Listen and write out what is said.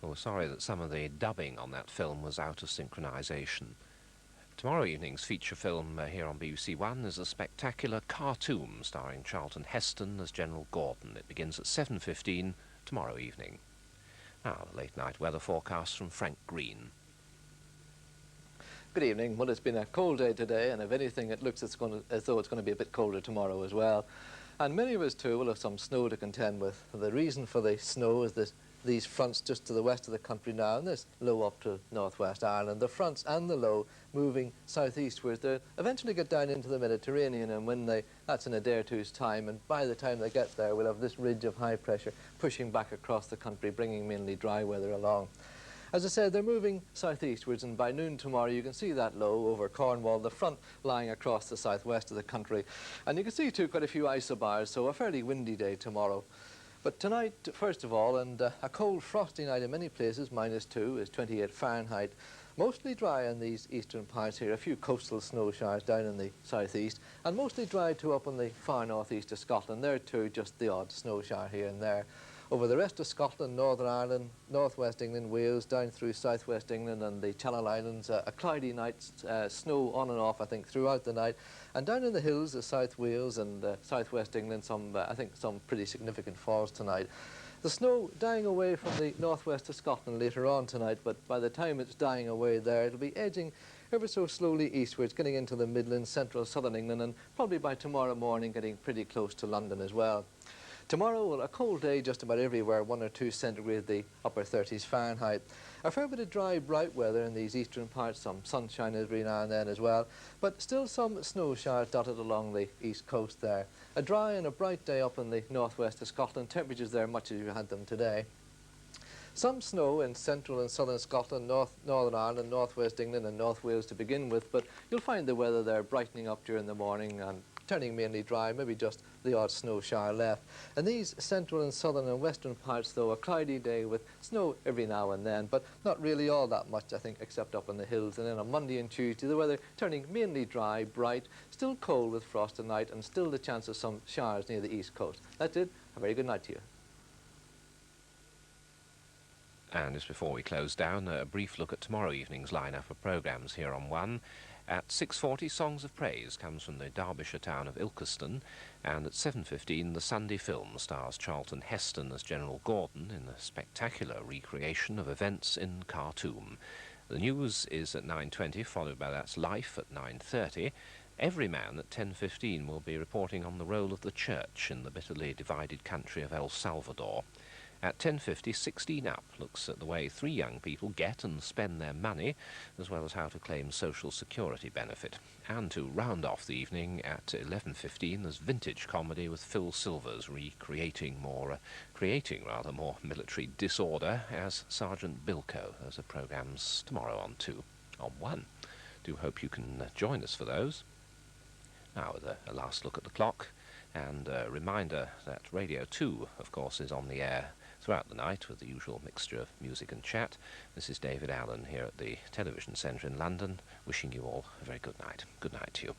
we're sorry that some of the dubbing on that film was out of synchronisation. Tomorrow evening's feature film here on BBC1 is a spectacular cartoon starring Charlton Heston as General Gordon. It begins at 7:15 tomorrow evening. Now, the late-night weather forecast from Frank Green. Good evening. Well, it's been a cold day today, and if anything, it looks as though it's going to be a bit colder tomorrow as well. And many of us, too, will have some snow to contend with. The reason for the snow is that these fronts just to the west of the country now, and this low up to northwest Ireland. The fronts and the low moving southeastwards. They'll eventually get down into the Mediterranean, and that's in a day or two's time, and by the time they get there, we'll have this ridge of high pressure pushing back across the country, bringing mainly dry weather along. As I said, they're moving southeastwards, and by noon tomorrow you can see that low over Cornwall, the front lying across the southwest of the country. And you can see too quite a few isobars, so a fairly windy day tomorrow. But tonight, first of all, and a cold frosty night in many places, -2 is 28 Fahrenheit. Mostly dry in these eastern parts here, a few coastal snow showers down in the southeast, and mostly dry too up in the far northeast of Scotland. There too, just the odd snow shower here and there. Over the rest of Scotland, Northern Ireland, northwest England, Wales, down through southwest England and the Channel Islands, a cloudy night, snow on and off, I think, throughout the night. And down in the hills of South Wales and southwest England, I think some pretty significant falls tonight. The snow dying away from the northwest of Scotland later on tonight, but by the time it's dying away there, it'll be edging ever so slowly eastwards, getting into the Midlands, central southern England, and probably by tomorrow morning getting pretty close to London as well. Tomorrow, well, a cold day just about everywhere, 1 or 2 centigrade, the upper 30s Fahrenheit. A fair bit of dry, bright weather in these eastern parts, some sunshine every now and then as well, but still some snow showers dotted along the east coast there. A dry and a bright day up in the northwest of Scotland, temperatures there much as you had them today. Some snow in central and southern Scotland, Northern Ireland, northwest England and North Wales to begin with, but you'll find the weather there brightening up during the morning and turning mainly dry, maybe just the odd snow shower left. And these central and southern and western parts, though, a cloudy day with snow every now and then, but not really all that much, I think, except up in the hills. And then on Monday and Tuesday, the weather turning mainly dry, bright, still cold with frost tonight, and still the chance of some showers near the east coast. That's it. A very good night to you. And just before we close down, a brief look at tomorrow evening's lineup of programmes here on One. At 6:40, Songs of Praise comes from the Derbyshire town of Ilkeston, and at 7:15, the Sunday film stars Charlton Heston as General Gordon in a spectacular recreation of events in Khartoum. The news is at 9:20, followed by That's Life at 9:30. Everyman at 10:15 will be reporting on the role of the church in the bitterly divided country of El Salvador. At 10:50, 16 Up looks at the way 3 young people get and spend their money, as well as how to claim social security benefit. And to round off the evening at 11:15, there's vintage comedy with Phil Silvers creating more military disorder as Sergeant Bilko. Those are programmes tomorrow on 2 on 1. Do hope you can join us for those. Now with a last look at the clock, and a reminder that Radio 2, of course, is on the air throughout the night with the usual mixture of music and chat. This is David Allan here at the Television Centre in London, wishing you all a very good night. Good night to you.